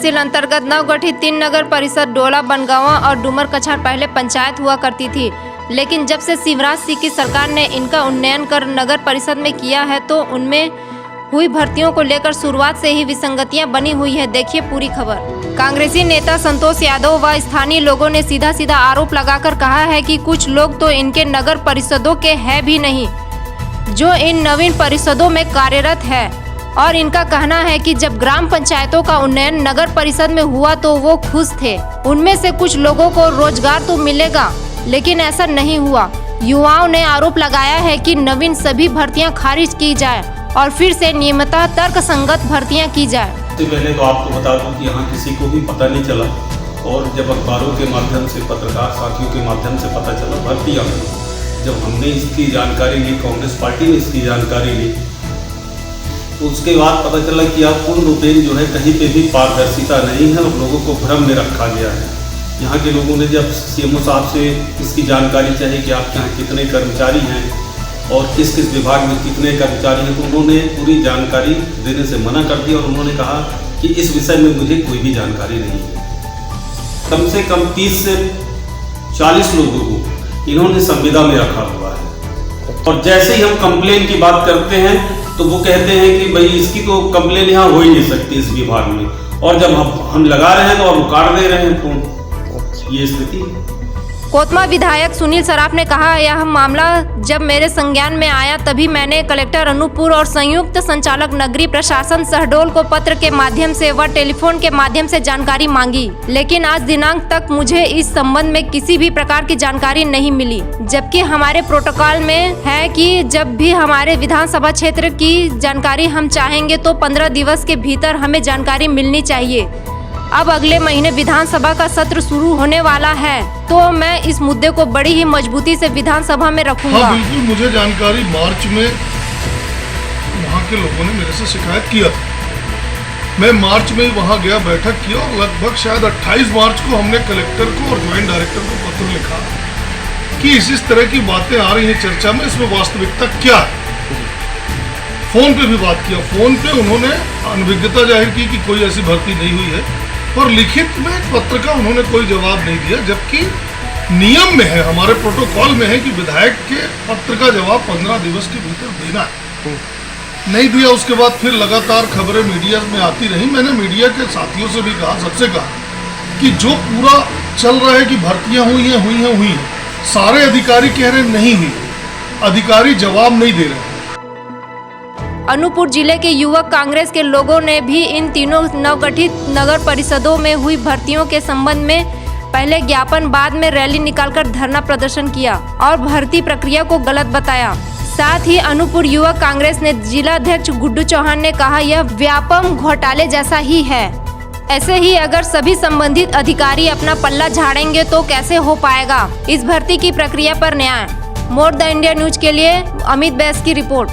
तहसील अंतर्गत नवगठित 3 नगर परिषद डोला, बनगांवा और डूमर कछार पहले पंचायत हुआ करती थी, लेकिन जब से शिवराज सिंह की सरकार ने इनका उन्नयन कर नगर परिषद में किया है तो उनमें हुई भर्तियों को लेकर शुरुआत से ही विसंगतियां बनी हुई है। देखिए पूरी खबर। कांग्रेसी नेता संतोष यादव व स्थानीय लोगों ने सीधा सीधा आरोप लगाकर कहा है कि कुछ लोग तो इनके नगर परिषदों के हैं भी नहीं जो इन नवीन परिषदों में कार्यरत है, और इनका कहना है कि जब ग्राम पंचायतों का उन्नयन नगर परिषद में हुआ तो वो खुश थे। उनमें से कुछ लोगों को रोजगार तो मिलेगा, लेकिन ऐसा नहीं हुआ। युवाओं ने आरोप लगाया है कि नवीन सभी भर्तियां खारिज की जाए और फिर से नियमितः तर्कसंगत भर्तियां की जाए। सबसे पहले तो आपको बता दूं कि यहाँ किसी को भी पता नहीं चला, और जब अखबारों के माध्यम से, पत्रकार साथियों के माध्यम से पता चला भर्तियां हुई, जब हमने इसकी जानकारी ली, कांग्रेस पार्टी ने इसकी जानकारी ली, तो उसके बाद पता चला कि आप पूर्ण रूपेण जो है कहीं पे भी पारदर्शिता नहीं है और लोगों को भ्रम में रखा गया है। यहाँ के लोगों ने जब सीएमओ साहब से इसकी जानकारी चाही कि आपके यहाँ कितने कर्मचारी हैं और किस किस विभाग में कितने कर्मचारी हैं, तो उन्होंने पूरी जानकारी देने से मना कर दिया और उन्होंने कहा कि इस विषय में मुझे कोई भी जानकारी नहीं है। कम से कम 30 से 40 लोगों को इन्होंने संविदा में रखा हुआ है, और जैसे ही हम कंप्लेन की बात करते हैं तो वो कहते हैं कि भाई इसकी तो कंप्लेन यहाँ हो ही नहीं सकती इस विभाग में, और जब हम लगा रहे हैं तो अब काट दे रहे हैं, तो ये स्थिति है। कोतमा विधायक सुनील सराफ ने कहा, यह मामला जब मेरे संज्ञान में आया तभी मैंने कलेक्टर अनूपपुर और संयुक्त संचालक नगरीय प्रशासन शहडोल को पत्र के माध्यम से व टेलीफोन के माध्यम से जानकारी मांगी, लेकिन आज दिनांक तक मुझे इस संबंध में किसी भी प्रकार की जानकारी नहीं मिली। जबकि हमारे प्रोटोकॉल में है कि जब भी हमारे विधानसभा क्षेत्र की जानकारी हम चाहेंगे तो 15 दिवस के भीतर हमें जानकारी मिलनी चाहिए। अब अगले महीने विधानसभा का सत्र शुरू होने वाला है, तो मैं इस मुद्दे को बड़ी ही मजबूती से विधानसभा में रखूंगा। हाँ, बिल्कुल, मुझे जानकारी मार्च में वहाँ के लोगों ने मेरे से शिकायत किया। मैं मार्च में वहाँ गया, बैठक किया, और लगभग शायद 28 मार्च को हमने कलेक्टर को और ज्वाइंट डायरेक्टर को पत्र लिखा कि इस तरह की बातें आ रही हैं चर्चा में, इसमें वास्तविकता क्या है। फोन पे भी बात किया, फोन पे उन्होंने अनभिज्ञता जाहिर की कि कोई ऐसी भर्ती नहीं हुई है, और लिखित में पत्र का उन्होंने कोई जवाब नहीं दिया, जबकि नियम में है, हमारे प्रोटोकॉल में है कि विधायक के पत्र का जवाब 15 दिवस के भीतर देना है। नहीं दिया। उसके बाद फिर लगातार खबरें मीडिया में आती रही। मैंने मीडिया के साथियों से भी कहा, सबसे कहा कि जो पूरा चल रहा है कि भर्तियां हुई हैं, सारे अधिकारी कह रहे नहीं हुई, अधिकारी जवाब नहीं दे रहे। अनूपपुर जिले के युवक कांग्रेस के लोगों ने भी इन तीनों नवगठित नगर परिषदों में हुई भर्तियों के संबंध में पहले ज्ञापन, बाद में रैली निकालकर धरना प्रदर्शन किया और भर्ती प्रक्रिया को गलत बताया। साथ ही अनूपपुर युवक कांग्रेस ने जिलाध्यक्ष गुड्डू चौहान ने कहा, यह व्यापम घोटाले जैसा ही है। ऐसे ही अगर सभी संबंधित अधिकारी अपना पल्ला झाड़ेंगे तो कैसे हो पाएगा इस भर्ती की प्रक्रिया पर न्याय। मोर द इंडिया न्यूज के लिए अमित बैस की रिपोर्ट।